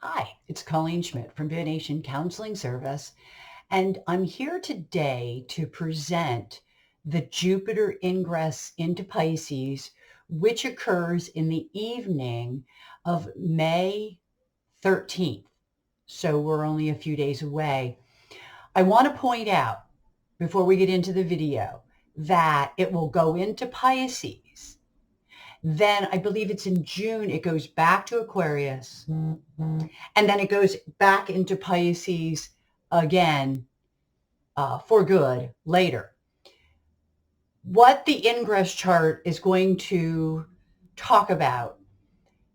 Hi, it's Colleen Schmidt from Divination Counseling Service, and I'm here today to present the Jupiter ingress into Pisces, which occurs in the evening of May 13th. So we're only a few days away. I want to point out, before we get into the video, that it will go into Pisces. Then I believe it's in June, it goes back to Aquarius. And then it goes back into Pisces again for good later. What the Ingress chart is going to talk about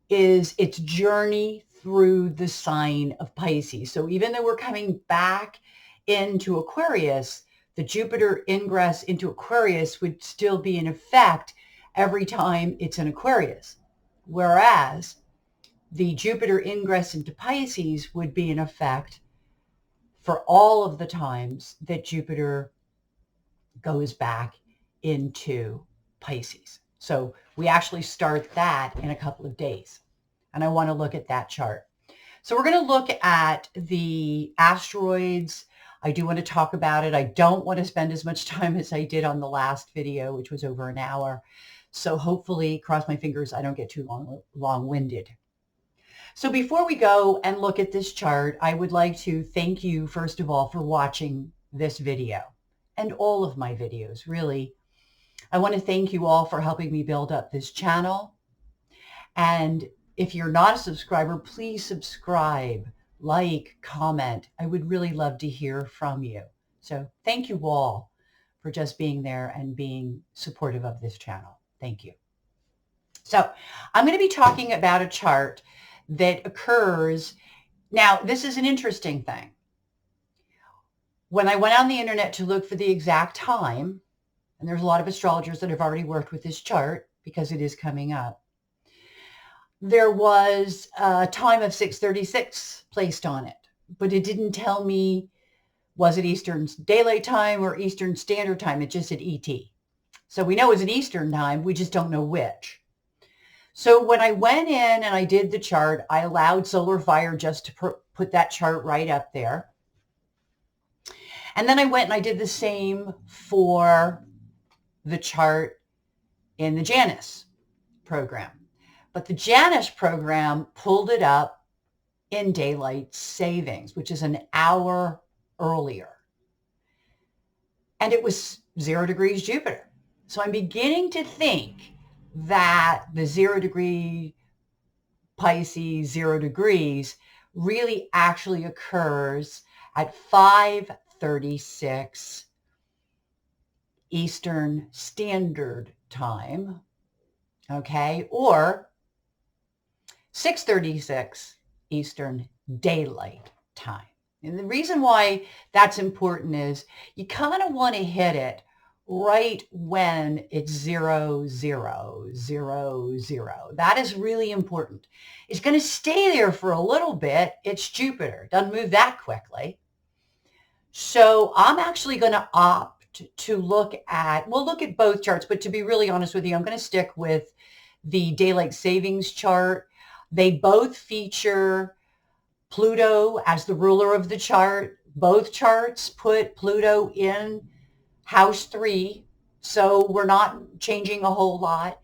is its journey through the sign of Pisces. So even though we're coming back into Aquarius, the Jupiter ingress into Aquarius would still be in effect every time it's in Aquarius. Whereas the Jupiter ingress into Pisces would be in effect for all of the times that Jupiter goes back into Pisces. So we actually start that in a couple of days. And I want to look at that chart. So we're going to look at the asteroids. I do want to talk about it. I don't want to spend as much time as I did on the last video, which was over an hour. So hopefully, cross my fingers, I don't get too long-winded. So before we go and look at this chart, I would like to thank you, first of all, for watching this video and all of my videos, really. I want to thank you all for helping me build up this channel. And if you're not a subscriber, please subscribe, like, comment. I would really love to hear from you. So thank you all for just being there and being supportive of this channel. Thank you. So I'm going to be talking about a chart that occurs. Now, this is an interesting thing. When I went on the internet to look for the exact time, and there's a lot of astrologers that have already worked with this chart because it is coming up, there was a time of 6:36 placed on it, but it didn't tell me, was it Eastern Daylight Time or Eastern Standard Time? It just said ET. So we know it's an Eastern time, we just don't know which. So when I went in and I did the chart, I allowed Solar Fire just to put that chart right up there. And then I went and I did the same for the chart in the Janus program. But the Janus program pulled it up in daylight savings, which is an hour earlier. And it was 0 degrees Jupiter. So I'm beginning to think that the 0 degree Pisces 0 degrees really actually occurs at 5:36 Eastern Standard Time, okay, or 6:36 Eastern Daylight Time. And the reason why that's important is you kind of want to hit it right when it's 0000. That is really important. It's going to stay there for a little bit. It's Jupiter. Doesn't move that quickly. So I'm actually going to opt to look at, we'll look at both charts, but to be really honest with you, I'm going to stick with the daylight savings chart. They both feature Pluto as the ruler of the chart. Both charts put Pluto in house 3, so we're not changing a whole lot.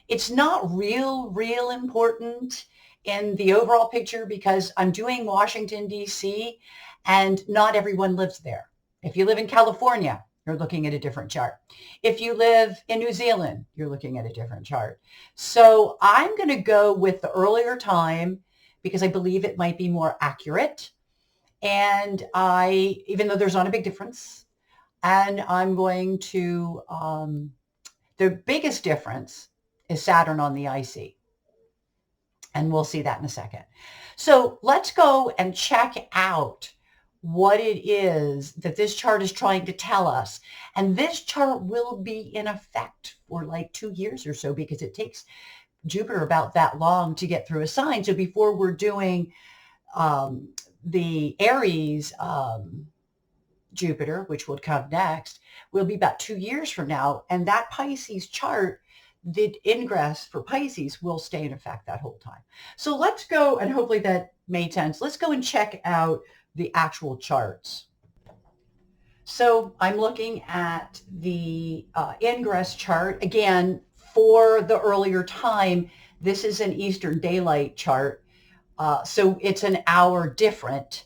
It's not real important in the overall picture because I'm doing Washington, D.C., and not everyone lives there. If you live in California, you're looking at a different chart. If you live in New Zealand, you're looking at a different chart. So I'm going to go with the earlier time because I believe it might be more accurate. And even though there's not a big difference, and I'm going to, the biggest difference is Saturn on the IC. And we'll see that in a second. So let's go and check out what it is that this chart is trying to tell us. And this chart will be in effect for like 2 years or so because it takes Jupiter about that long to get through a sign. So before we're doing the Aries Jupiter, which would come next, will be about 2 years from now. And that Pisces chart the ingress for Pisces will stay in effect that whole time. So let's go, and hopefully that made sense. Let's go and check out the actual charts. So I'm looking at the ingress chart. Again, for the earlier time, this is an Eastern Daylight chart. So it's an hour different.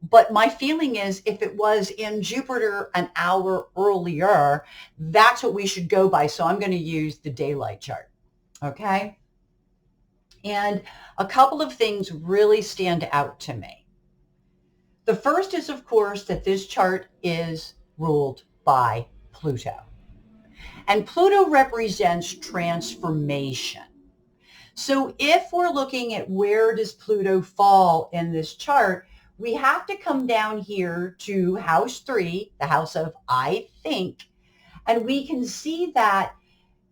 But my feeling is if it was in Jupiter an hour earlier, that's what we should go by. So I'm going to use the daylight chart. Okay. And a couple of things really stand out to me. The first is, of course, that this chart is ruled by Pluto. And Pluto represents transformation. So if we're looking at where does Pluto fall in this chart, we have to come down here to house 3, the house of I think, and we can see that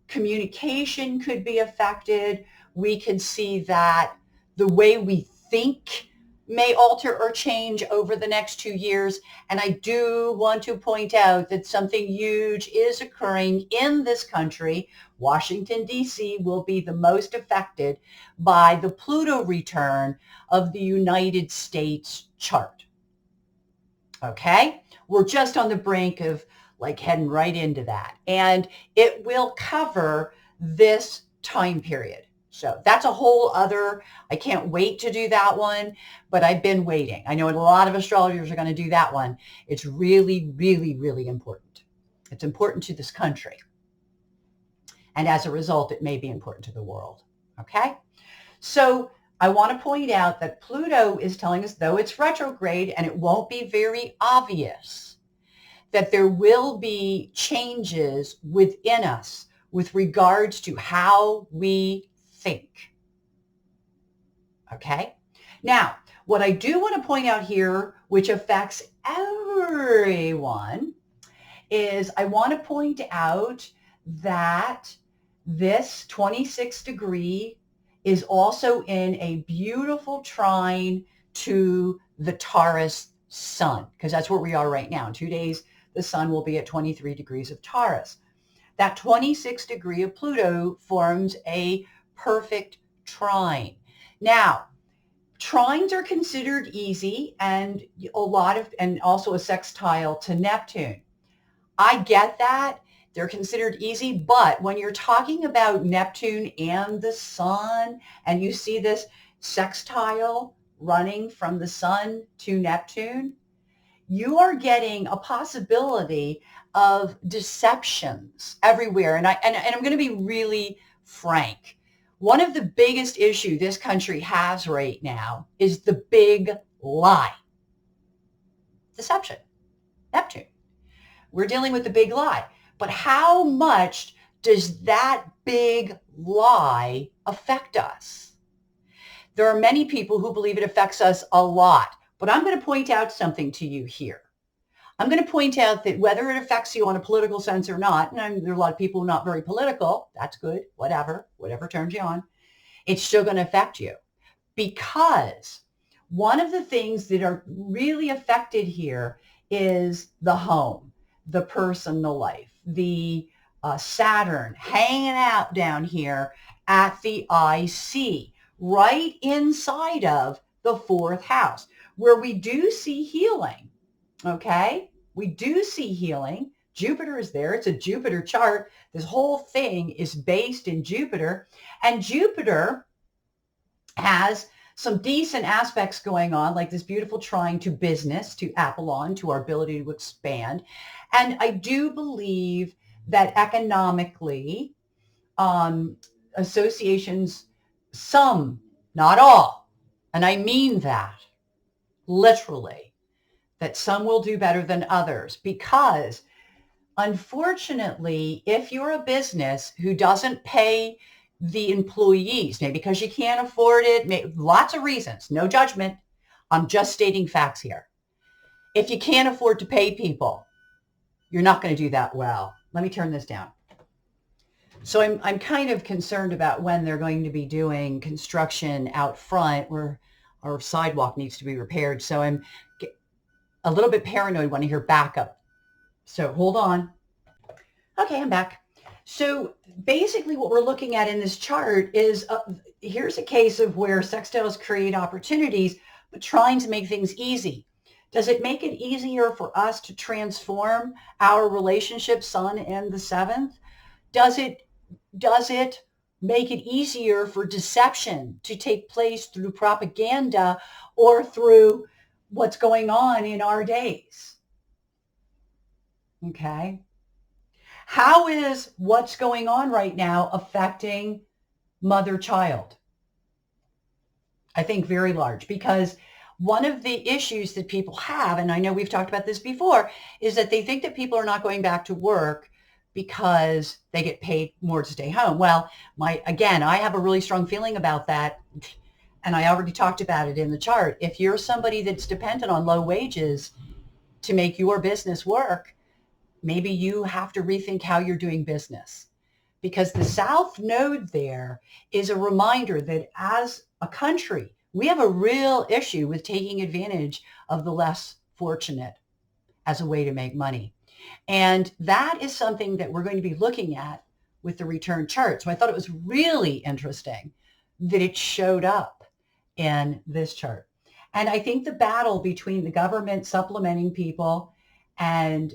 communication could be affected. We can see that the way we think may alter or change over the next 2 years. And I do want to point out that something huge is occurring in this country. Washington, D.C. will be the most affected by the Pluto return of the United States chart. Okay? We're just on the brink of like heading right into that. And it will cover this time period. So that's a whole other, I can't wait to do that one, but I've been waiting. I know a lot of astrologers are going to do that one. It's really, really, really important. It's important to this country. And as a result, it may be important to the world. Okay? So I want to point out that Pluto is telling us, though it's retrograde and it won't be very obvious, that there will be changes within us with regards to how we think. Okay? Now, what I do want to point out here, which affects everyone, is I want to point out that this 26 degree is also in a beautiful trine to the Taurus sun, because that's where we are right now. In 2 days, the sun will be at 23 degrees of Taurus. That 26 degree of Pluto forms a perfect trine. Now, trines are considered easy and also a sextile to Neptune. I get that. They're considered easy, but when you're talking about Neptune and the sun, and you see this sextile running from the sun to Neptune, you are getting a possibility of deceptions everywhere. And I'm going to be really frank. One of the biggest issues this country has right now is the big lie. Deception. Neptune. We're dealing with the big lie. But how much does that big lie affect us? There are many people who believe it affects us a lot. But I'm going to point out something to you here. I'm going to point out that whether it affects you on a political sense or not, and there are a lot of people who are not very political, that's good, whatever turns you on, it's still going to affect you. Because one of the things that are really affected here is the home, the personal life, the Saturn hanging out down here at the IC, right inside of the 4th house, where we do see healing. Okay, we do see healing. Jupiter is there. It's a Jupiter chart. This whole thing is based in Jupiter, and Jupiter has some decent aspects going on, like this beautiful trine to business, to Apollon, to our ability to expand. And I do believe that economically, associations, some, not all, and I mean that literally, that some will do better than others, because unfortunately, if you're a business who doesn't pay the employees, maybe because you can't afford it, lots of reasons, no judgment, I'm just stating facts here. If you can't afford to pay people, you're not going to do that well. Let me turn this down. So I'm kind of concerned about when they're going to be doing construction out front where our sidewalk needs to be repaired. So I'm a little bit paranoid when I hear backup. So hold on. Okay, I'm back. So basically what we're looking at in this chart is here's a case of where sextiles create opportunities, but trying to make things easy. Does it make it easier for us to transform our relationship, sun and the seventh? Does it make it easier for deception to take place through propaganda or through what's going on in our days? Okay. How is what's going on right now affecting mother-child? I think very large, because one of the issues that people have, and I know we've talked about this before, is that they think that people are not going back to work because they get paid more to stay home. Well, I have a really strong feeling about that. And I already talked about it in the chart. If you're somebody that's dependent on low wages to make your business work, maybe you have to rethink how you're doing business, because the South Node there is a reminder that as a country, we have a real issue with taking advantage of the less fortunate as a way to make money. And that is something that we're going to be looking at with the return chart. So I thought it was really interesting that it showed up in this chart. And I think the battle between the government supplementing people and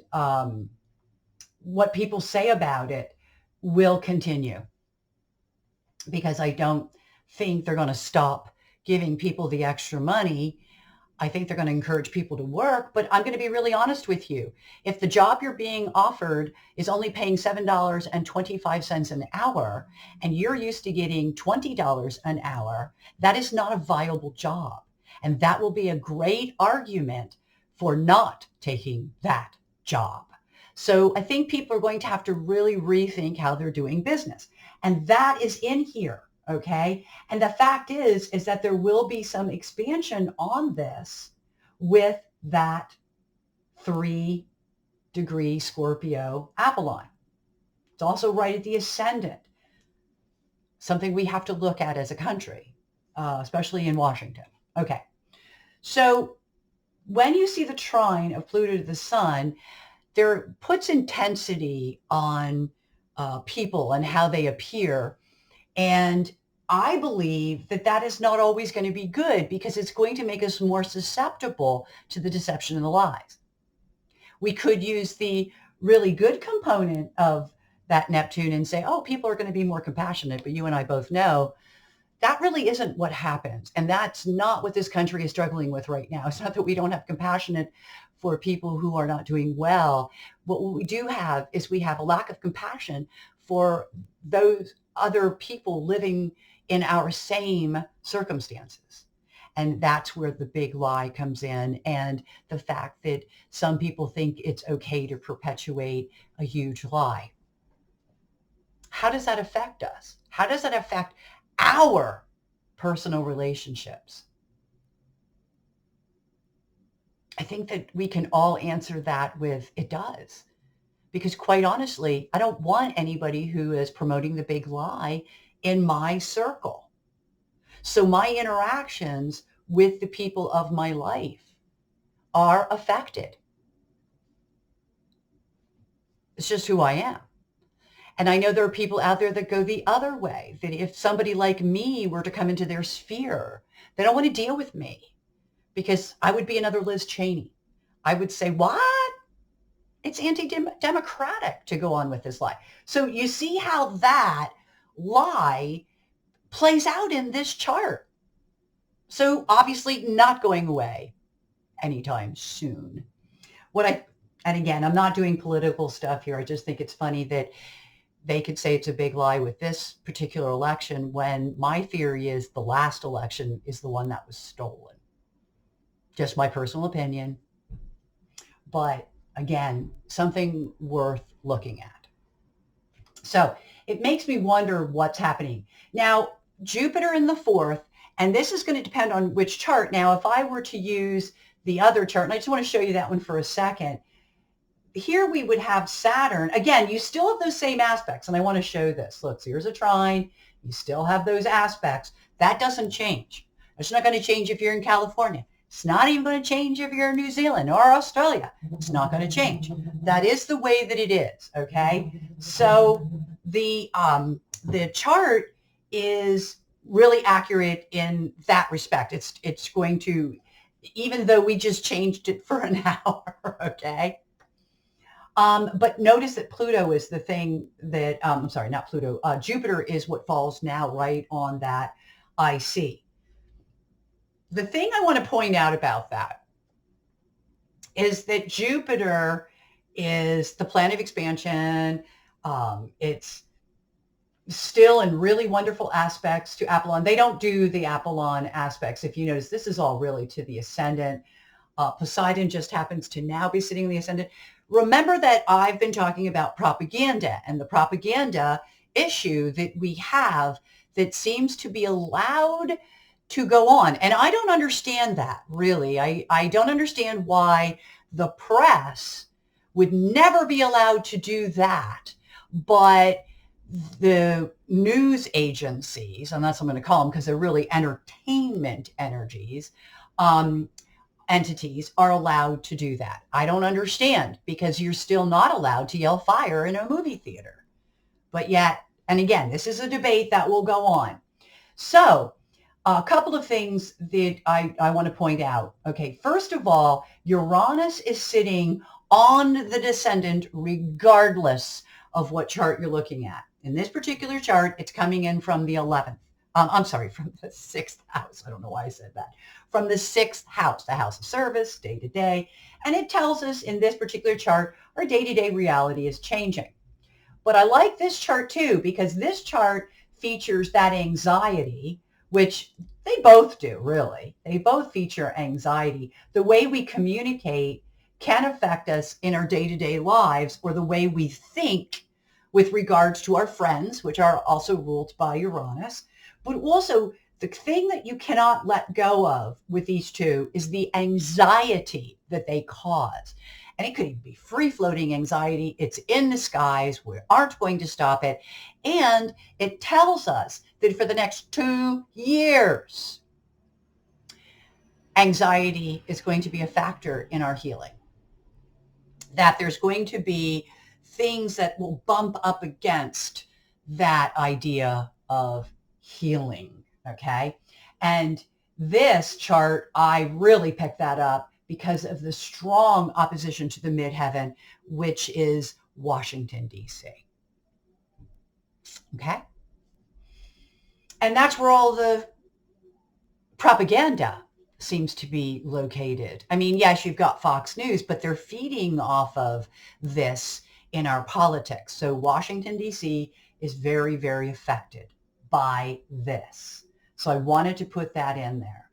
what people say about it will continue, because I don't think they're going to stop giving people the extra money. I think they're going to encourage people to work, but I'm going to be really honest with you. If the job you're being offered is only paying $7.25 an hour and you're used to getting $20 an hour, that is not a viable job. And that will be a great argument for not taking that job. So I think people are going to have to really rethink how they're doing business. And that is in here. Okay. And the fact is that there will be some expansion on this with that 3-degree Scorpio Apollon. It's also right at the ascendant, something we have to look at as a country, especially in Washington. Okay. So when you see the trine of Pluto to the sun, there puts intensity on people and how they appear. And I believe that that is not always going to be good, because it's going to make us more susceptible to the deception and the lies. We could use the really good component of that Neptune and say, oh, people are going to be more compassionate. But you and I both know that really isn't what happens. And that's not what this country is struggling with right now. It's not that we don't have compassion for people who are not doing well. What we do have is we have a lack of compassion for those other people living in our same circumstances. And that's where the big lie comes in, and the fact that some people think it's okay to perpetuate a huge lie. How does that affect us? How does that affect our personal relationships? I think that we can all answer that with it does. Because quite honestly, I don't want anybody who is promoting the big lie in my circle. So my interactions with the people of my life are affected. It's just who I am. And I know there are people out there that go the other way, that if somebody like me were to come into their sphere, they don't want to deal with me, because I would be another Liz Cheney. I would say, what? It's anti-democratic to go on with this lie. So you see how that lie plays out in this chart. So obviously not going away anytime soon. And again, I'm not doing political stuff here. I just think it's funny that they could say it's a big lie with this particular election, when my theory is the last election is the one that was stolen. Just my personal opinion. But again, something worth looking at. So it makes me wonder what's happening. Now, Jupiter in the fourth, and this is going to depend on which chart. Now, if I were to use the other chart, and I just want to show you that one for a second, here we would have Saturn. Again, you still have those same aspects, and I want to show this. Look, so here's a trine. You still have those aspects. That doesn't change. It's not going to change if you're in California. It's not even going to change if you're in New Zealand or Australia. It's not going to change. That is the way that it is, okay? So the chart is really accurate in that respect. It's going to, even though we just changed it for an hour, okay? But notice that Pluto is the thing that, I'm sorry, not Pluto, Jupiter is what falls now right on that IC. The thing I want to point out about that is that Jupiter is the planet of expansion. It's still in really wonderful aspects to Apollon. They don't do the Apollon aspects. If you notice, this is all really to the ascendant. Poseidon just happens to now be sitting in the ascendant. Remember that I've been talking about propaganda and the propaganda issue that we have that seems to be allowed to go on. And I don't understand that, really. I don't understand why the press would never be allowed to do that. But the news agencies, and that's what I'm going to call them because they're really entertainment entities, are allowed to do that. I don't understand, because you're still not allowed to yell fire in a movie theater. But yet, and again, this is a debate that will go on. So a couple of things that I want to point out. Okay, first of all, Uranus is sitting on the descendant regardless of what chart you're looking at. In this particular chart, it's coming in from the 11th. From the 6th house. I don't know why I said that. From the 6th house, the house of service, day to day. And it tells us in this particular chart, our day-to-day reality is changing. But I like this chart too, because this chart features that anxiety, which they both do, really. They both feature anxiety. The way we communicate can affect us in our day-to-day lives, or the way we think with regards to our friends, which are also ruled by Uranus. But also, the thing that you cannot let go of with these two is the anxiety that they cause. And it could even be free-floating anxiety. It's in the skies. We aren't going to stop it. And it tells us that for the next 2 years, anxiety is going to be a factor in our healing. That there's going to be things that will bump up against that idea of healing, okay? And this chart, I really picked that up because of the strong opposition to the midheaven, which is Washington, D.C. Okay? And that's where all the propaganda seems to be located. I mean, yes, you've got Fox News, but they're feeding off of this in our politics. So Washington, D.C. is very, very affected by this. So I wanted to put that in there.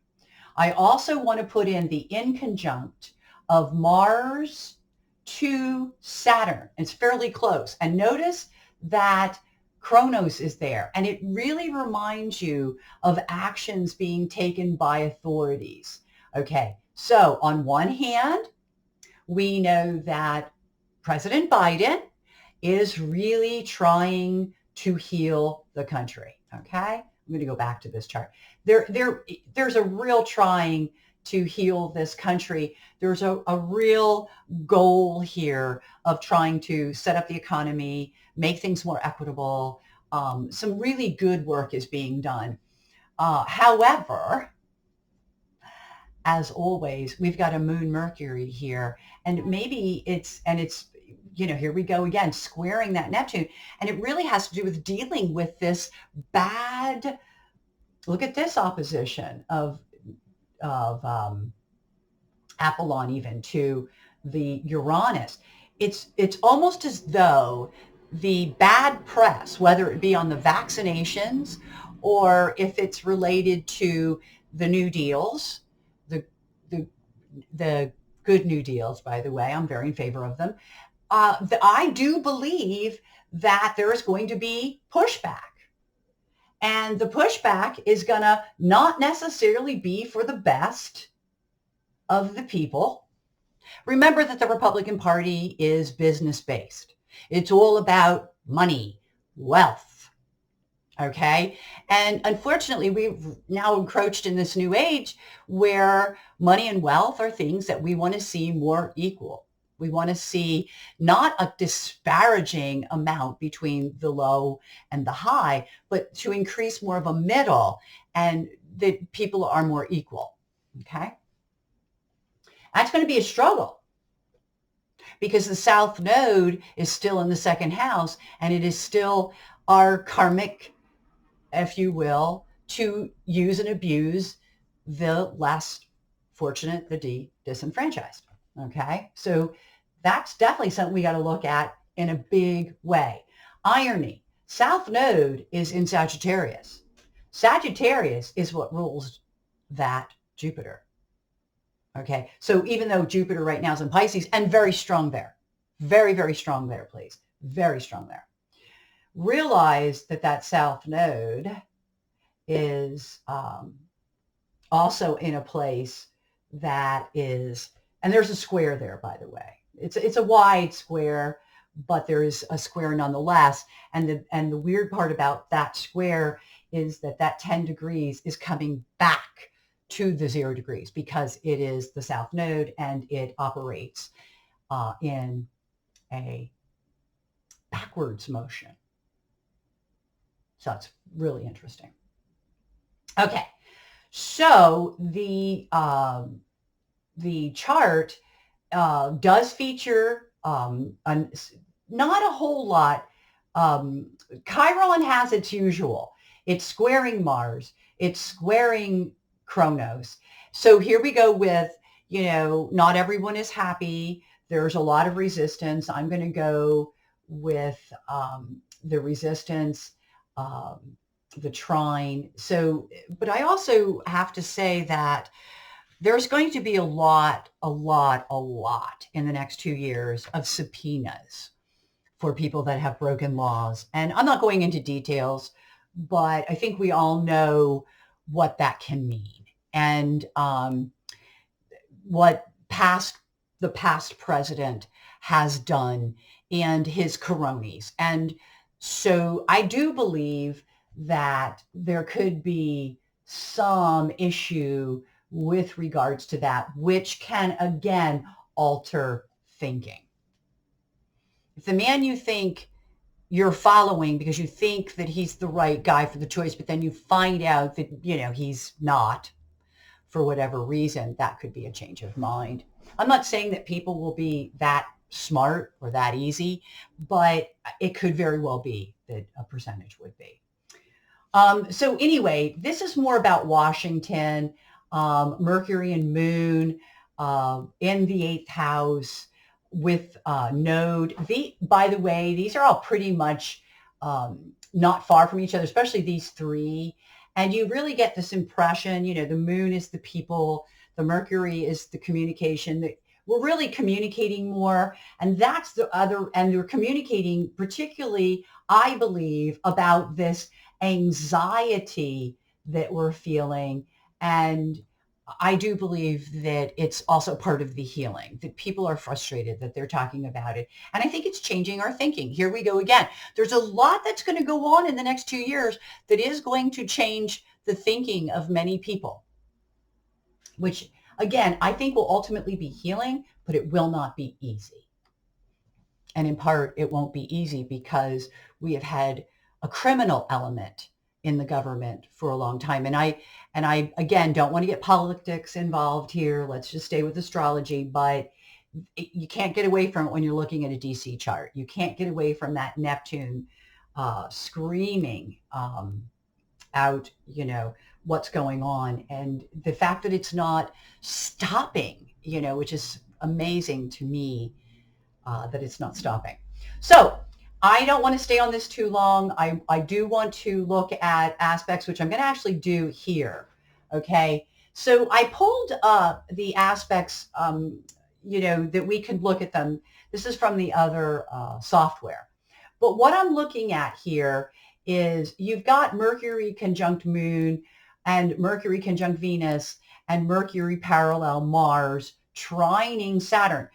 I also want to put in the inconjunct of Mars to Saturn. It's fairly close. And notice that Kronos is there. And it really reminds you of actions being taken by authorities. Okay, so on one hand, we know that President Biden is really trying to heal the country. Okay, I'm going to go back to this chart. There's a real trying to heal this country. There's a real goal here of trying to set up the economy, make things more equitable. Some really good work is being done. However, as always, we've got a moon Mercury here, and maybe it's, here we go again, squaring that Neptune. And it really has to do with dealing with this bad, look at this opposition of Apollon even to the Uranus. It's almost as though the bad press, whether it be on the vaccinations or if it's related to the New Deals, the good New Deals, by the way, I'm very in favor of them. I do believe that there is going to be pushback. And the pushback is going to not necessarily be for the best of the people. Remember that the Republican Party is business-based. It's all about money, wealth, okay? And unfortunately, we've now encroached in this new age where money and wealth are things that we want to see more equal. We want to see not a disparaging amount between the low and the high, but to increase more of a middle and that people are more equal. Okay. That's going to be a struggle because the South Node is still in the second house and it is still our karmic, if you will, to use and abuse the less fortunate, the disenfranchised. Okay. So that's definitely something we got to look at in a big way. Irony. South Node is in Sagittarius. Sagittarius is what rules that Jupiter. Okay. So even though Jupiter right now is in Pisces and very strong there, very, very strong there, please. Very strong there. Realize that that South Node is also in a place that is, and there's a square there, by the way. It's a wide square, but there is a square nonetheless. And the weird part about that square is that 10 degrees is coming back to the 0 degrees because it is the South Node and it operates in a backwards motion. So it's really interesting. Okay, so the chart does feature not a whole lot. Chiron has its usual. It's squaring Mars. It's squaring Kronos. So here we go with, not everyone is happy. There's a lot of resistance. I'm going to go with the resistance, the trine. So, but I also have to say that there's going to be a lot in the next 2 years of subpoenas for people that have broken laws. And I'm not going into details, but I think we all know what that can mean and what the past president has done and his cronies. And so I do believe that there could be some issue with regards to that, which can, again, alter thinking. If the man you think you're following because you think that he's the right guy for the choice, but then you find out that, he's not for whatever reason, that could be a change of mind. I'm not saying that people will be that smart or that easy, but it could very well be that a percentage would be. So anyway, this is more about Washington, Mercury and Moon in the 8th house with Node. By the way, these are all pretty much not far from each other, especially these three. And you really get this impression, the Moon is the people, the Mercury is the communication, that we're really communicating more. And that's the other, and we're communicating particularly, I believe, about this anxiety that we're feeling. And I do believe that it's also part of the healing, that people are frustrated, that they're talking about it. And I think it's changing our thinking. Here we go again. There's a lot that's going to go on in the next 2 years that is going to change the thinking of many people, which, again, I think will ultimately be healing, but it will not be easy. And in part, it won't be easy because we have had a criminal element in the government for a long time. And I again, don't want to get politics involved here. Let's just stay with astrology, but you can't get away from it when you're looking at a DC chart. You can't get away from that Neptune screaming out, what's going on. And the fact that it's not stopping, which is amazing to me, that it's not stopping. So I don't want to stay on this too long. I do want to look at aspects, which I'm going to actually do here. Okay. So I pulled up the aspects, that we can look at them. This is from the other software. But what I'm looking at here is you've got Mercury conjunct Moon and Mercury conjunct Venus and Mercury parallel Mars trining Saturn.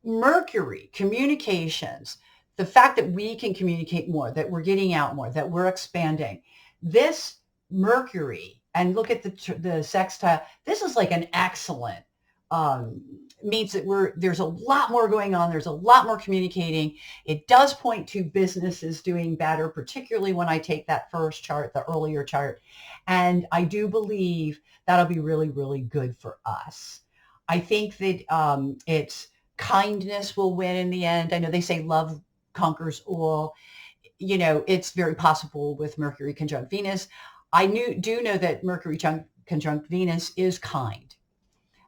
Mercury, communications, the fact that we can communicate more, that we're getting out more, that we're expanding. This Mercury, and look at the sextile, this is like an excellent means that there's a lot more going on. There's a lot more communicating. It does point to businesses doing better, particularly when I take that first chart, the earlier chart. And I do believe that'll be really, really good for us. I think that it's kindness will win in the end. I know they say love conquers all. It's very possible with Mercury conjunct Venus. I do know that Mercury conjunct Venus is kind.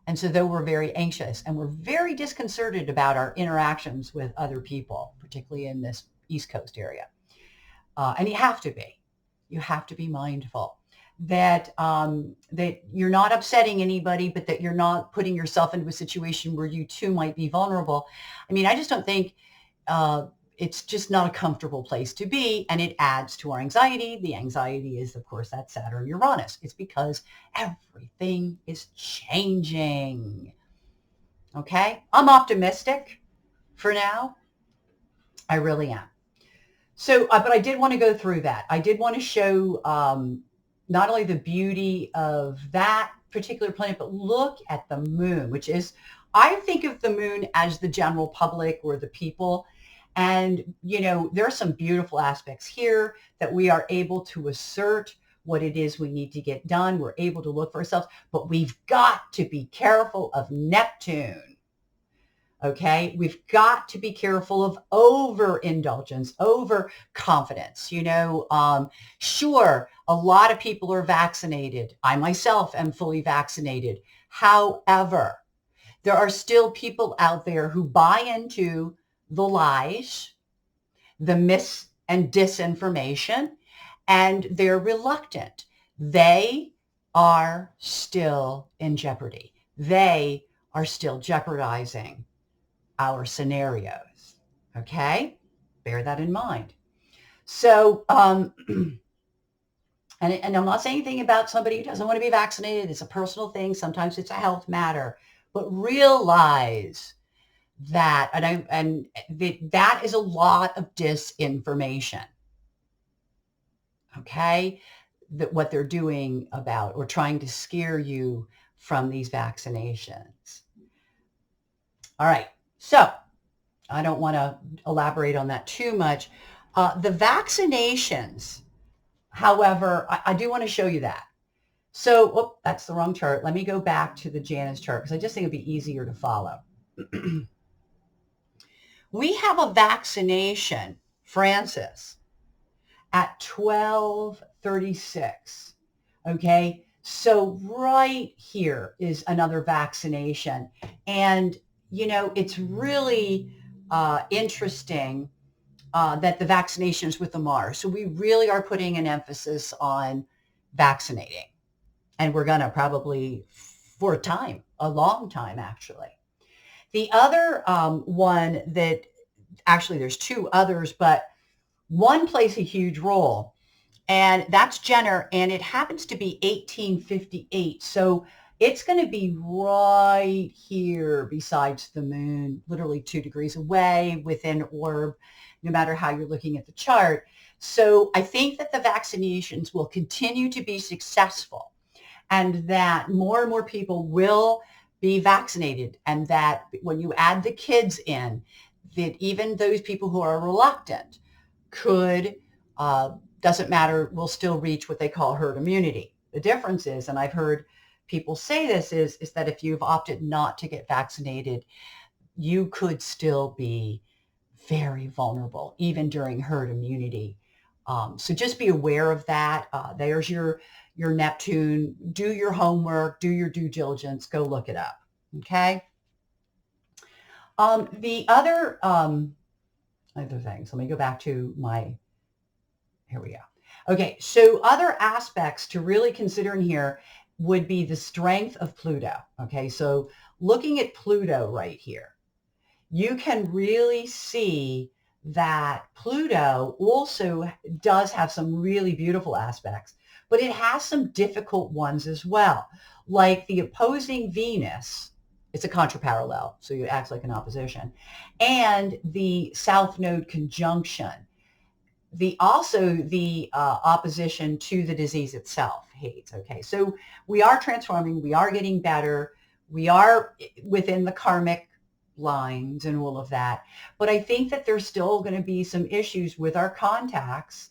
And so though we're very anxious and we're very disconcerted about our interactions with other people, particularly in this East Coast area, and you have to be mindful that you're not upsetting anybody, but that you're not putting yourself into a situation where you too might be vulnerable. I mean, I just don't think it's just not a comfortable place to be, and it adds to our anxiety. The anxiety is, of course, that Saturn Uranus. It's because everything is changing. Okay? I'm optimistic for now. I really am. So, but I did want to go through that. I did want to show not only the beauty of that particular planet, but look at the moon, which is, I think of the moon as the general public or the people. And, there are some beautiful aspects here that we are able to assert what it is we need to get done. We're able to look for ourselves, but we've got to be careful of Neptune. Okay. We've got to be careful of overindulgence, overconfidence. Sure, a lot of people are vaccinated. I myself am fully vaccinated. However, there are still people out there who buy into the lies, the mis and disinformation, and they're reluctant. They are still in jeopardy. They are still jeopardizing our scenarios. Okay? Bear that in mind. So, and I'm not saying anything about somebody who doesn't want to be vaccinated. It's a personal thing. Sometimes it's a health matter. But realize that, that is a lot of disinformation. Okay? That what they're doing about or trying to scare you from these vaccinations. All right. So I don't want to elaborate on that too much. The vaccinations, however, I do want to show you that. So, that's the wrong chart. Let me go back to the Janus chart because I just think it'd be easier to follow. We have a vaccination, Francis, at 12:36. Okay. So right here is another vaccination. And, it's really interesting that the vaccination is with the Mars. So we really are putting an emphasis on vaccinating. And we're going to probably for a long time, actually. The other one that actually there's two others, but one plays a huge role, and that's Jenner, and it happens to be 1858. So it's going to be right here besides the moon, literally 2 degrees away within orb, no matter how you're looking at the chart. So I think that the vaccinations will continue to be successful and that more and more people will be vaccinated, and that when you add the kids in, that even those people who are reluctant could, doesn't matter, will still reach what they call herd immunity. The difference is, and I've heard people say this, is that if you've opted not to get vaccinated, you could still be very vulnerable, even during herd immunity. So just be aware of that. There's your Neptune. Do your homework, do your due diligence, go look it up. Okay. The other things, let me go back to here we go. Okay. So other aspects to really consider in here would be the strength of Pluto. Okay. So looking at Pluto right here, you can really see that Pluto also does have some really beautiful aspects, but it has some difficult ones as well. Like the opposing Venus, it's a contraparallel, so it acts like an opposition, and the South Node conjunction. The opposition to the disease itself, Hades. Okay, so we are transforming, we are getting better, We are within the karmic lines and all of that. But I think that there's still going to be some issues with our contacts.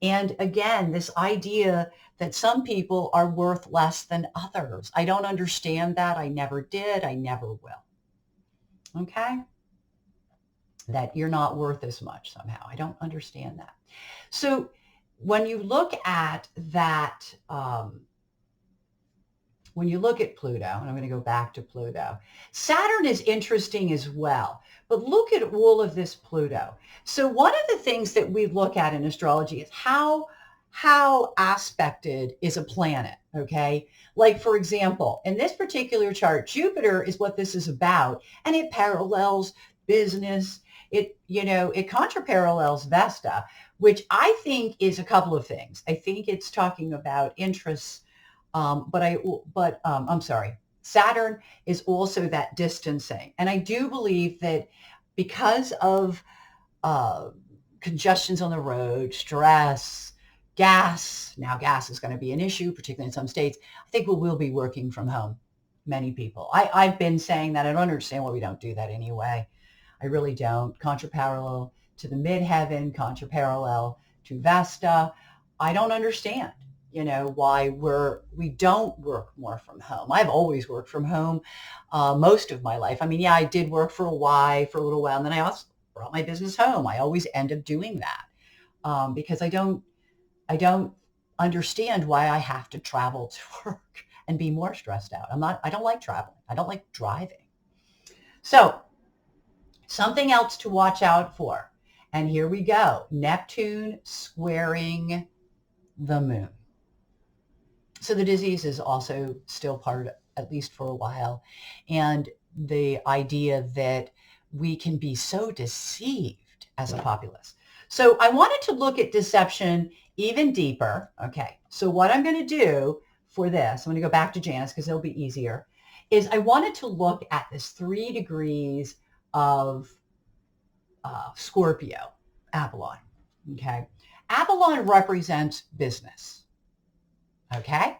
And again, this idea that some people are worth less than others. I don't understand that. I never did. I never will. Okay? That you're not worth as much somehow. I don't understand that. So when you look at that, when you look at Pluto, and I'm going to go back to Pluto, Saturn is interesting as well. But look at all of this Pluto. So one of the things that we look at in astrology is how aspected is a planet, okay? Like, for example, in this particular chart, Jupiter is what this is about, and it parallels business. It contraparallels Vesta, which I think is a couple of things. I think it's talking about interests. I'm sorry, Saturn is also that distancing. And I do believe that because of congestions on the road, stress, gas, now gas is going to be an issue, particularly in some states, I think we will be working from home, many people. I've been saying that. I don't understand why we don't do that anyway. I really don't. Contraparallel to the midheaven, contraparallel to Vesta. I don't understand why we don't work more from home. I've always worked from home most of my life. I mean, yeah, I did work for a little while, and then I also brought my business home. I always end up doing that because I don't understand why I have to travel to work and be more stressed out. I don't like traveling. I don't like driving. So something else to watch out for. And here we go. Neptune squaring the moon. So the disease is also still part, at least for a while. And the idea that we can be so deceived as a populace. So I wanted to look at deception even deeper. Okay. So what I'm going to do for this, I'm going to go back to Janice because it'll be easier, is I wanted to look at this 3 degrees of Scorpio, Apollon. Okay. Apollon represents business. Okay.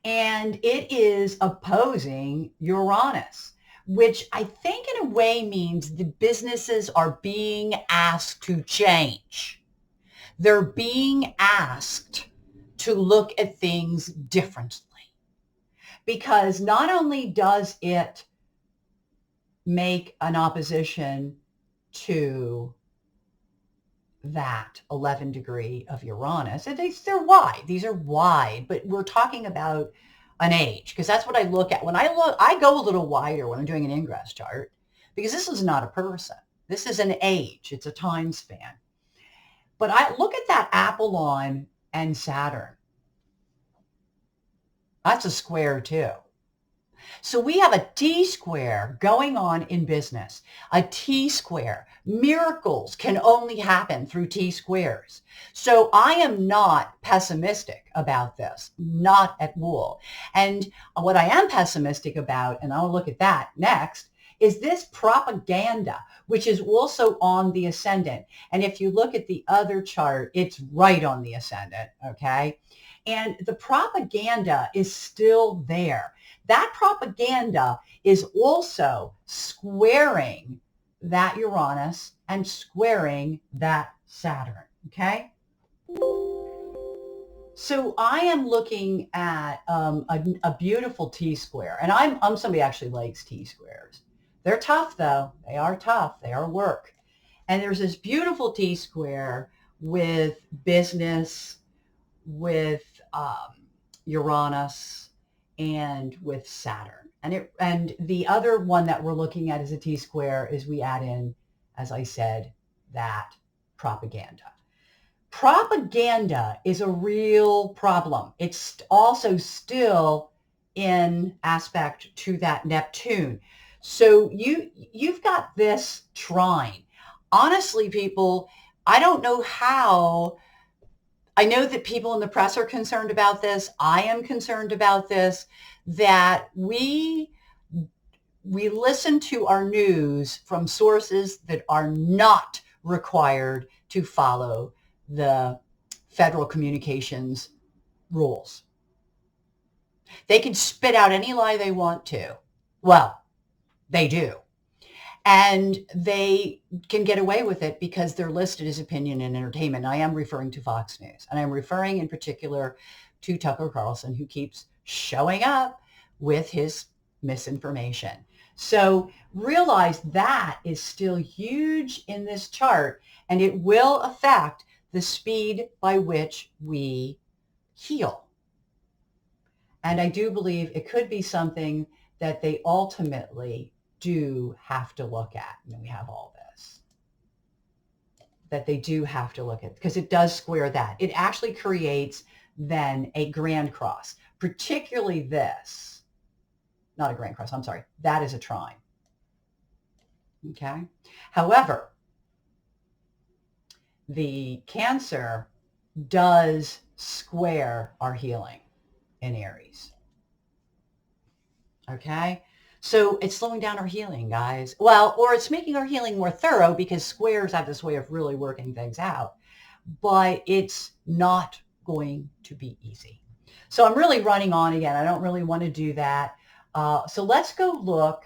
And it is opposing Uranus, which I think in a way means the businesses are being asked to change. They're being asked to look at things differently. Because not only does it make an opposition to that 11 degree of Uranus. They're wide. These are wide, but we're talking about an age because that's what I look at. I go a little wider when I'm doing an Ingress chart because this is not a person. This is an age. It's a time span. But I look at that Apollon and Saturn. That's a square too. So we have a T-square going on in business, a T-square. Miracles can only happen through T-squares. So I am not pessimistic about this, not at all. And what I am pessimistic about, and I'll look at that next, is this propaganda, which is also on the ascendant. And if you look at the other chart, it's right on the ascendant, okay? And the propaganda is still there. That propaganda is also squaring that Uranus and squaring that Saturn, okay? So I am looking at a beautiful T-square, and I'm somebody who actually likes T-squares. They're tough, though. They are tough. They are work. And there's this beautiful T-square with business, with Uranus, and with Saturn. And the other one that we're looking at as a T-square is we add in, as I said, that propaganda. Propaganda is a real problem. It's also still in aspect to that Neptune. So you've got this trine. Honestly, people, I don't know how. I know that people in the press are concerned about this. I am concerned about this, that we listen to our news from sources that are not required to follow the federal communications rules. They can spit out any lie they want to. Well, they do. And they can get away with it because they're listed as opinion and entertainment. I am referring to Fox News. And I'm referring in particular to Tucker Carlson, who keeps showing up with his misinformation. So realize that is still huge in this chart, and it will affect the speed by which we heal. And I do believe it could be something that they ultimately do have to look at. And we have all this that they do have to look at, because it does square that. It actually creates then a grand cross, particularly this, not a grand cross, I'm sorry, that is a trine. Okay. However, the Cancer does square our healing in Aries. Okay. So it's slowing down our healing, guys. Well, or it's making our healing more thorough, because squares have this way of really working things out, but it's not going to be easy. So I'm really running on again. I don't really want to do that. So let's go look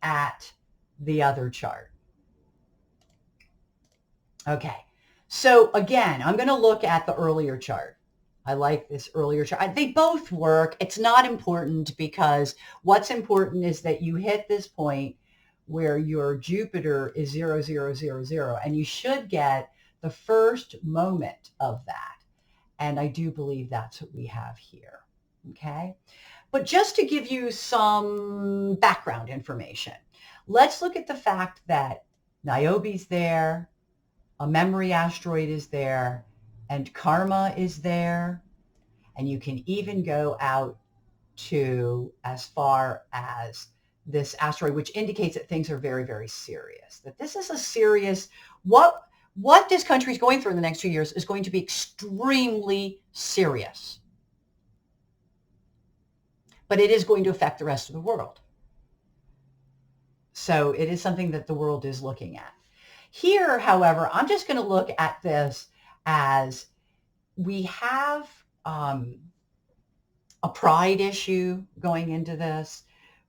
at the other chart. Okay. So again, I'm going to look at the earlier chart. I like this earlier chart. They both work. It's not important, because what's important is that you hit this point where your Jupiter is 0, 0, 0, 0, and you should get the first moment of that. And I do believe that's what we have here. Okay. But just to give you some background information, let's look at the fact that Niobe's there, a memory asteroid is there, and karma is there. And you can even go out to as far as this asteroid, which indicates that things are very, very serious, that this is a serious, what this country is going through in the next 2 years is going to be extremely serious. But it is going to affect the rest of the world. So it is something that the world is looking at. Here, however, I'm just going to look at this as we have a pride issue going into this.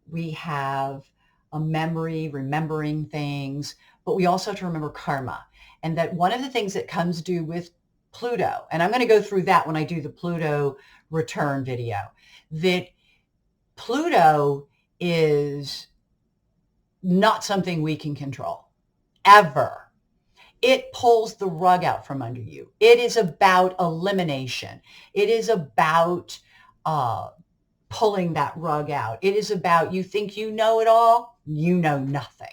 We have a memory, remembering things, but we also have to remember karma. And that one of the things that comes due with Pluto, and I'm going to go through that when I do the Pluto return video, that Pluto is not something we can control, ever. It pulls the rug out from under you. It is about elimination. It is about pulling that rug out. It is about, you think you know it all, you know nothing.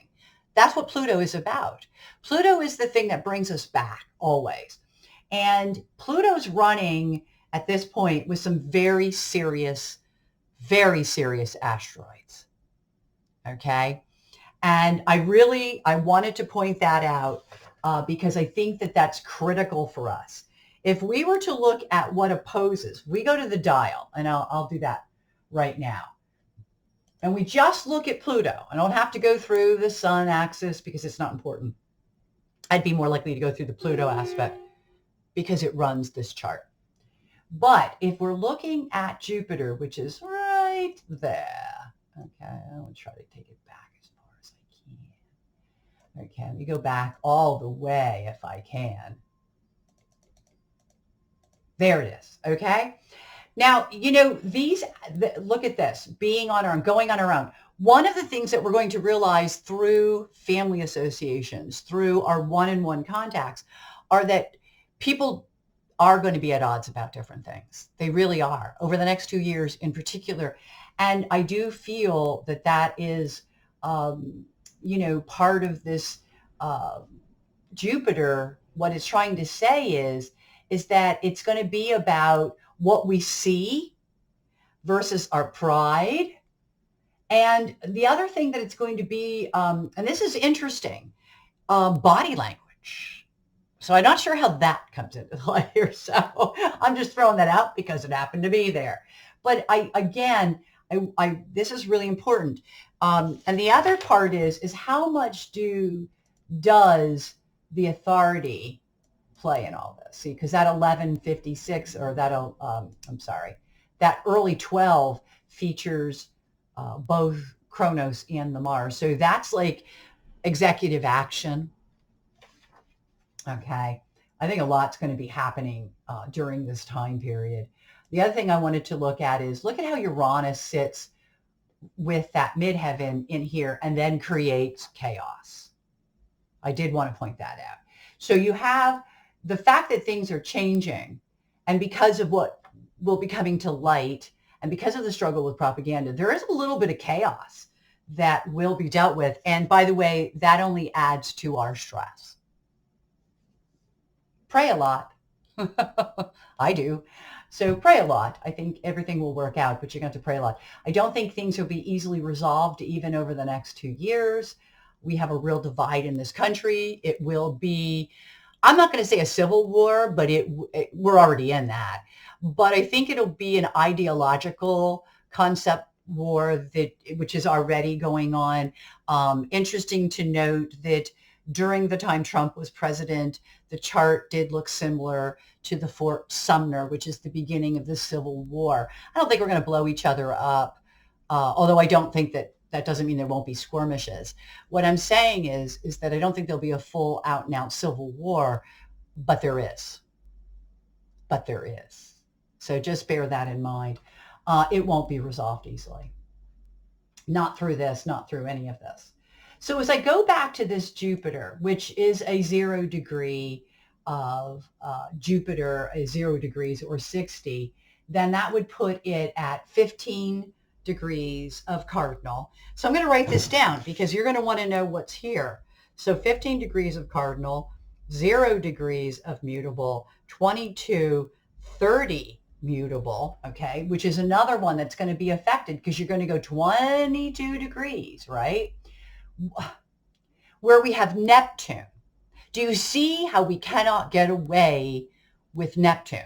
That's what Pluto is about. Pluto is the thing that brings us back always. And Pluto's running at this point with some very serious asteroids. Okay. And I wanted to point that out because I think that that's critical for us. If we were to look at what opposes, we go to the dial, and I'll do that right now. And we just look at Pluto. I don't have to go through the sun axis because it's not important. I'd be more likely to go through the Pluto aspect because it runs this chart. But if we're looking at Jupiter, which is right there, okay, I will try to take it back as far as I can. Okay, let me go back all the way if I can. There it is, okay? Now, you know, look at this, being on our own, going on our own. One of the things that we're going to realize through family associations, through our one-on-one contacts, are that people are going to be at odds about different things. They really are, over the next 2 years in particular. And I do feel that that is, you know, part of this Jupiter. What it's trying to say is that it's going to be about what we see versus our pride. And the other thing that it's going to be, and this is interesting, body language. So I'm not sure how that comes into play here. So I'm just throwing that out because it happened to be there. But this is really important. And the other part is how much does the authority play in all this? See, because that 1156 or that early 12 features both Kronos and the Mars. So that's like executive action. Okay. I think a lot's going to be happening during this time period. The other thing I wanted to look at is look at how Uranus sits with that midheaven in here and then creates chaos. I did want to point that out. So you have the fact that things are changing, and because of what will be coming to light, and because of the struggle with propaganda, there is a little bit of chaos that will be dealt with. And by the way, that only adds to our stress. Pray a lot. I do. So pray a lot. I think everything will work out, but you're going to have to pray a lot. I don't think things will be easily resolved even over the next 2 years. We have a real divide in this country. It will be, I'm not going to say a civil war, but we're already in that. But I think it'll be an ideological concept war which is already going on. Interesting to note that during the time Trump was president, the chart did look similar to the Fort Sumner, which is the beginning of the Civil War. I don't think we're going to blow each other up, although I don't think that doesn't mean there won't be skirmishes. What I'm saying is that I don't think there'll be a full out and out civil war, but there is. But there is. So just bear that in mind. It won't be resolved easily. Not through this, not through any of this. So as I go back to this Jupiter, which is a 0 degree of Jupiter, 0 degrees or 60, then that would put it at 15 degrees of cardinal. So I'm going to write this down because you're going to want to know what's here. So 15 degrees of cardinal, 0 degrees of mutable, 22, 30 mutable, okay, which is another one that's going to be affected because you're going to go 22 degrees, right? Where we have Neptune. Do you see how we cannot get away with Neptune?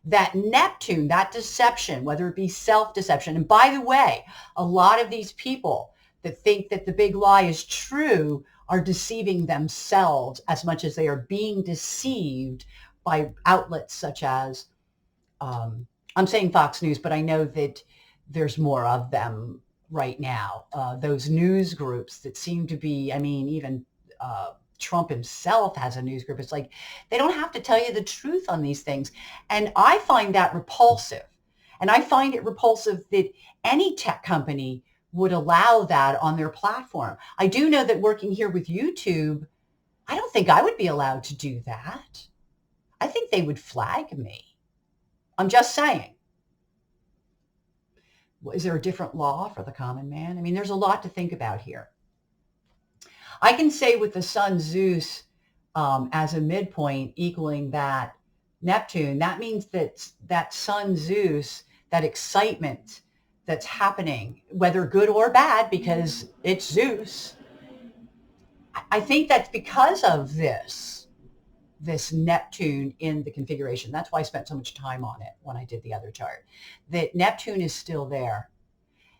That Neptune, that deception, whether it be self-deception. And by the way, a lot of these people that think that the big lie is true are deceiving themselves as much as they are being deceived by outlets such as, I'm saying Fox News, but I know that there's more of them right now. Those news groups that seem to be, I mean, even Trump himself has a news group. It's like they don't have to tell you the truth on these things. And I find that repulsive. And I find it repulsive that any tech company would allow that on their platform. I do know that working here with YouTube, I don't think I would be allowed to do that. I think they would flag me. I'm just saying. Is there a different law for the common man? I mean, there's a lot to think about here. I can say with the sun Zeus as a midpoint equaling that Neptune, that means that sun Zeus, that excitement that's happening, whether good or bad, because it's Zeus. I think that's because of this Neptune in the configuration. That's why I spent so much time on it when I did the other chart. That Neptune is still there,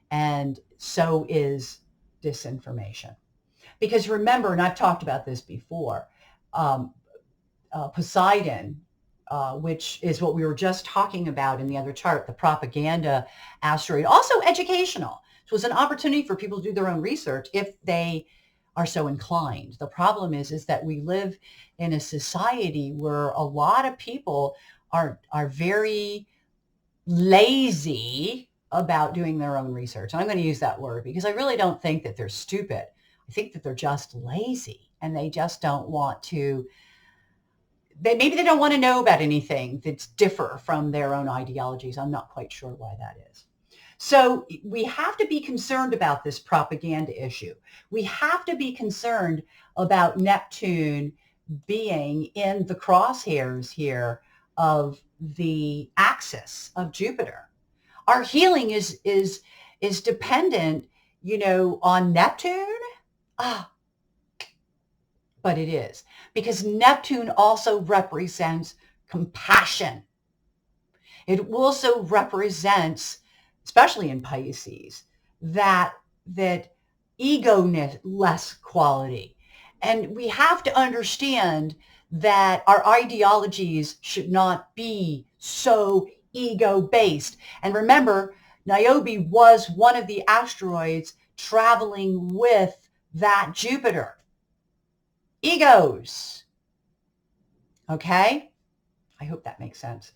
and so is disinformation. Because remember, and I've talked about this before, Poseidon, which is what we were just talking about in the other chart, the propaganda asteroid, also educational. So it was an opportunity for people to do their own research if they are so inclined. The problem is that we live in a society where a lot of people are very lazy about doing their own research. And I'm going to use that word because I really don't think that they're stupid. I think that they're just lazy and they just don't want to, maybe they don't want to know about anything that's differ from their own ideologies. I'm not quite sure why that is. So we have to be concerned about this propaganda issue. We have to be concerned about Neptune being in the crosshairs here of the axis of Jupiter. Our healing is dependent, on Neptune. But it is, because Neptune also represents compassion. It also represents, especially in Pisces, that ego-less quality. And we have to understand that our ideologies should not be so ego-based. And remember, Niobe was one of the asteroids traveling with that Jupiter. Egos. Okay? I hope that makes sense.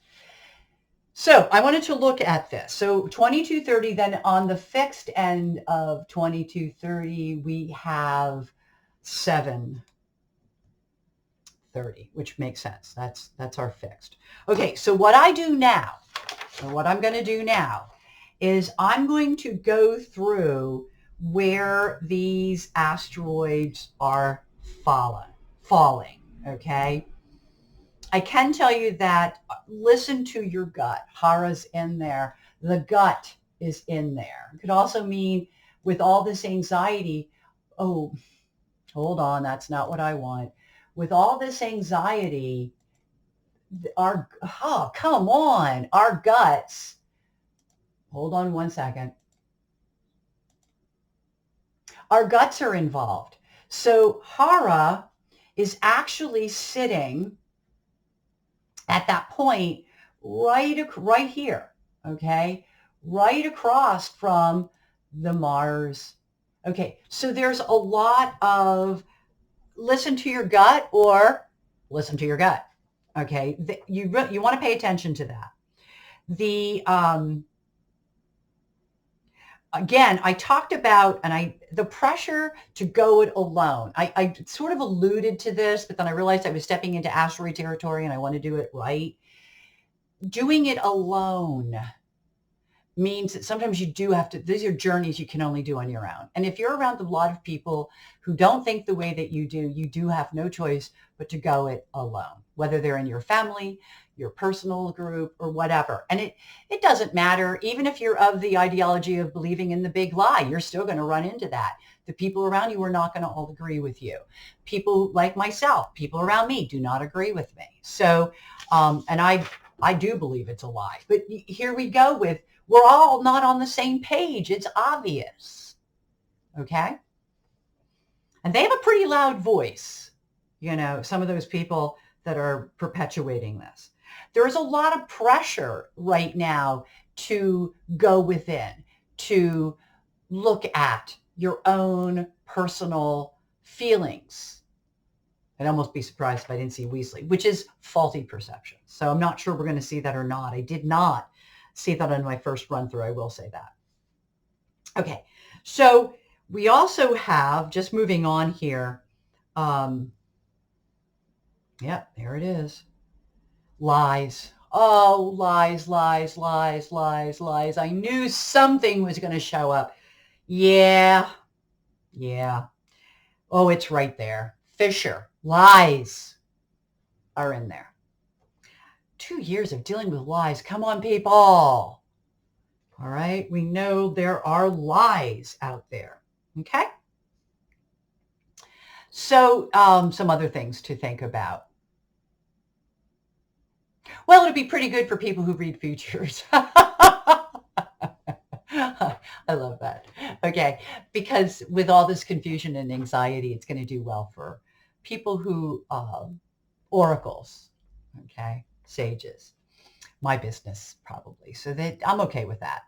So I wanted to look at this. So 2230, then on the fixed end of 2230, we have 730, which makes sense. That's our fixed. Okay, so what I do now, or what I'm going to do now, is I'm going to go through where these asteroids are falling, okay? I can tell you that listen to your gut. Hara's in there. The gut is in there. It could also mean with all this anxiety, oh, hold on, that's not what I want. With all this anxiety, come on, our guts. Hold on one second. Our guts are involved. So Hara is actually sitting at that point right here, okay? Right across from the Mars. Okay, so there's a lot of listen to your gut or listen to your gut, okay? You want to pay attention to that. Again, I talked about, the pressure to go it alone. I sort of alluded to this, but then I realized I was stepping into asteroid territory and I want to do it right. Doing it alone means that sometimes you do have to, these are journeys you can only do on your own. And if you're around a lot of people who don't think the way that you do have no choice but to go it alone, whether they're in your family, your personal group, or whatever. And it doesn't matter. Even if you're of the ideology of believing in the big lie, you're still going to run into that. The people around you are not going to all agree with you. People like myself, people around me do not agree with me. So, and I do believe it's a lie. But here we go with, we're all not on the same page. It's obvious. Okay? And they have a pretty loud voice, some of those people that are perpetuating this. There is a lot of pressure right now to go within, to look at your own personal feelings. I'd almost be surprised if I didn't see Weasley, which is faulty perception. So I'm not sure we're going to see that or not. I did not see that on my first run through. I will say that. Okay. So we also have, just moving on here. Yeah, there it is. Lies. Oh, lies, lies, lies, lies, lies. I knew something was going to show up. Yeah. Oh, it's right there. Fisher. Lies are in there. 2 years of dealing with lies. Come on, people. All right. We know there are lies out there. Okay. So some other things to think about. Well, it'd be pretty good for people who read futures. I love that. Okay. Because with all this confusion and anxiety, it's going to do well for people who, oracles, okay, sages, my business probably. So that I'm okay with that.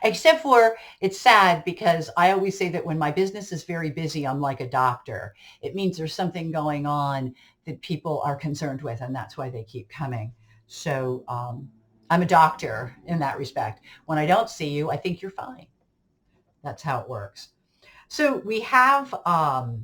Except for it's sad because I always say that when my business is very busy, I'm like a doctor. It means there's something going on that people are concerned with, and that's why they keep coming. So I'm a doctor in that respect. When I don't see you, I think you're fine. That's how it works. So we have, wow,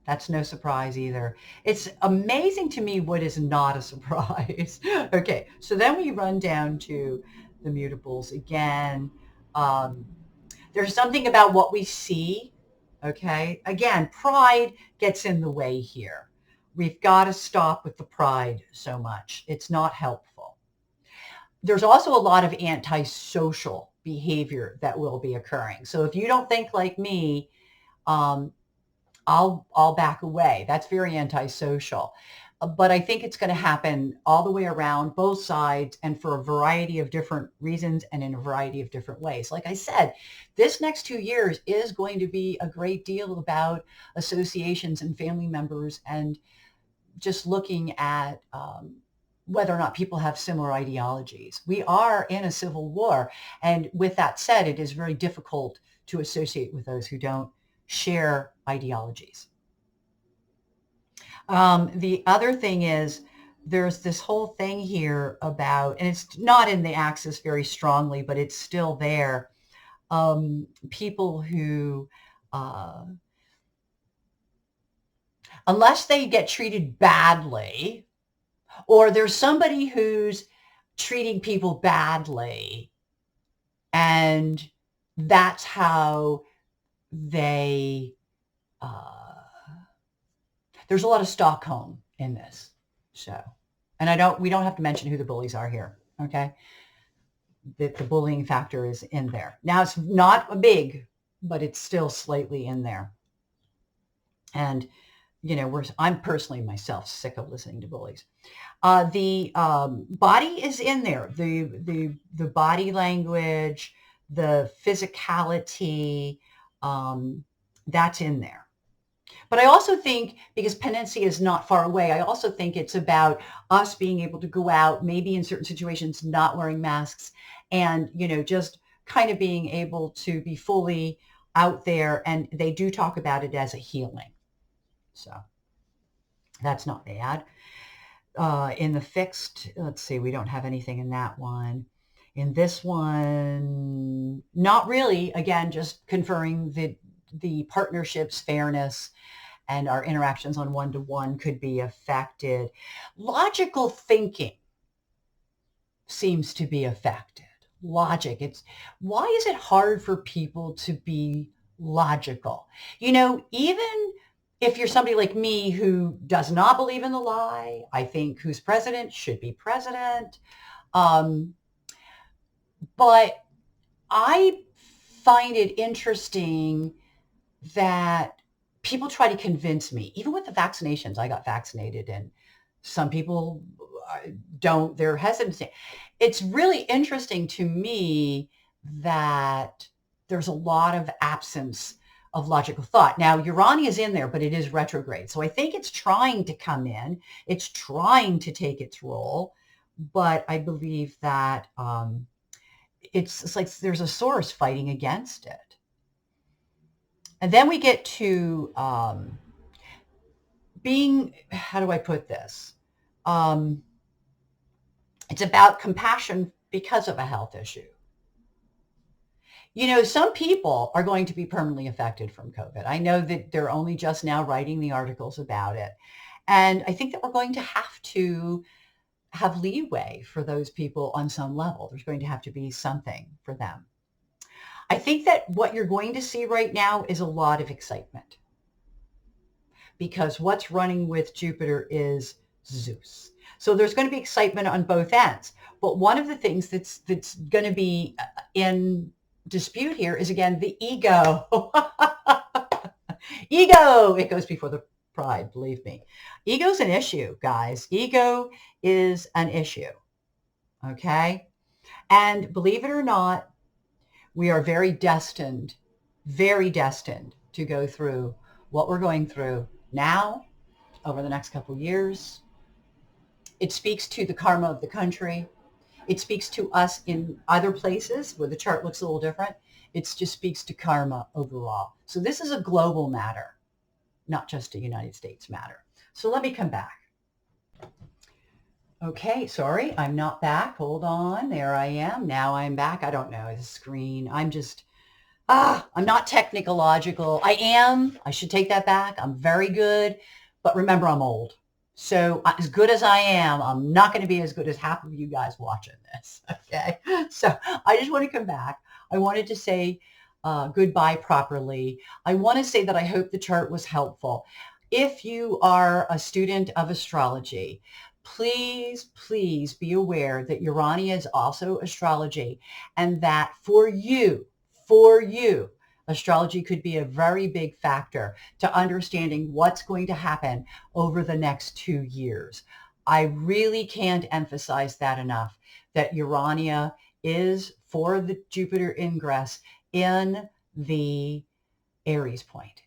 that's no surprise either. It's amazing to me what is not a surprise. Okay, so then we run down to the mutables again. There's something about what we see. Okay, again, pride gets in the way here. We've got to stop with the pride so much. It's not helpful. There's also a lot of antisocial behavior that will be occurring. So if you don't think like me, I'll back away. That's very antisocial. But I think it's going to happen all the way around, both sides, and for a variety of different reasons and in a variety of different ways. Like I said, this next 2 years is going to be a great deal about associations and family members and just looking at whether or not people have similar ideologies. We are in a civil war. And with that said, it is very difficult to associate with those who don't share ideologies. The other thing is there's this whole thing here about, and it's not in the axis very strongly, but it's still there. People who, unless they get treated badly, or there's somebody who's treating people badly, and that's how they, there's a lot of Stockholm in this. So, and we don't have to mention who the bullies are here. Okay. The bullying factor is in there. Now it's not a big, but it's still slightly in there. And, you know, I'm personally myself sick of listening to bullies. The body is in there. The body language, the physicality, that's in there. But I also think, because Panensia is not far away, I also think it's about us being able to go out, maybe in certain situations, not wearing masks, and, you know, just kind of being able to be fully out there. And they do talk about it as a healing. So that's not bad. In the fixed, let's see, we don't have anything in that one. In this one, not really. Again, just conferring the partnership's fairness, and our interactions on one-to-one could be affected. Logical thinking seems to be affected. Logic. Why is it hard for people to be logical? You know, even if you're somebody like me who does not believe in the lie, I think who's president should be president. But I find it interesting that people try to convince me, even with the vaccinations. I got vaccinated, and some people don't, they're hesitant. It's really interesting to me that there's a lot of absence of logical thought. Now, Urania is in there, but it is retrograde. So I think it's trying to come in. It's trying to take its role. But I believe that it's like there's a source fighting against it. And then we get to being, how do I put this? It's about compassion because of a health issue. You know, some people are going to be permanently affected from COVID. I know that they're only just now writing the articles about it. And I think that we're going to have leeway for those people on some level. There's going to have to be something for them. I think that what you're going to see right now is a lot of excitement, because what's running with Jupiter is Zeus. So there's going to be excitement on both ends. But one of the things that's going to be in dispute here is, again, the ego. Ego, it goes before the pride, believe me. Ego's an issue, guys. Ego is an issue. Okay? And believe it or not, we are very destined to go through what we're going through now over the next couple of years. It speaks to the karma of the country. It speaks to us in other places where the chart looks a little different. It just speaks to karma overall. So this is a global matter, not just a United States matter. So let me come back. Okay, sorry, I'm not back. Hold on. There I am. Now I'm back. I don't know the screen. I'm not technological. I am. I should take that back. I'm very good. But remember, I'm old. So as good as I am, I'm not going to be as good as half of you guys watching this. Okay. So I just want to come back. I wanted to say goodbye properly. I want to say that I hope the chart was helpful. If you are a student of astrology, please be aware that Urania is also astrology, and that for you, astrology could be a very big factor to understanding what's going to happen over the next 2 years. I really can't emphasize that enough, that Urania is, for the Jupiter ingress, in the Aries point.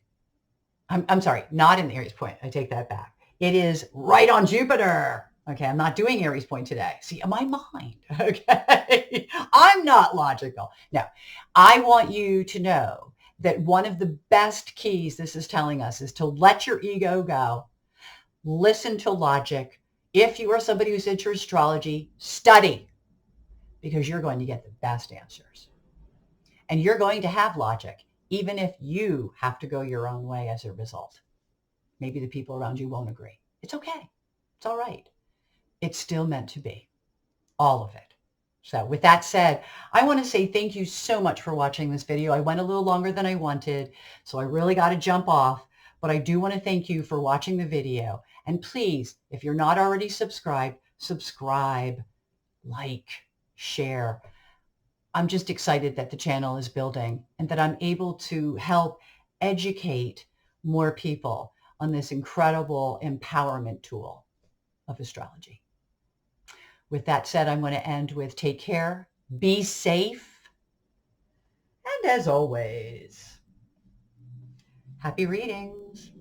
I'm sorry, not in the Aries point. I take that back. It is right on Jupiter. Okay, I'm not doing Aries point today. See, my mind, okay? I'm not logical. No, I want you to know that one of the best keys this is telling us is to let your ego go, listen to logic. If you are somebody who's into astrology, study, because you're going to get the best answers. And you're going to have logic, even if you have to go your own way as a result. Maybe the people around you won't agree. It's okay. It's all right. It's still meant to be. All of it. So with that said, I want to say thank you so much for watching this video. I went a little longer than I wanted, so I really got to jump off. But I do want to thank you for watching the video. And please, if you're not already subscribed, subscribe, like, share. I'm just excited that the channel is building and that I'm able to help educate more people on this incredible empowerment tool of astrology. With that said, I'm going to end with take care, be safe, and as always, happy readings.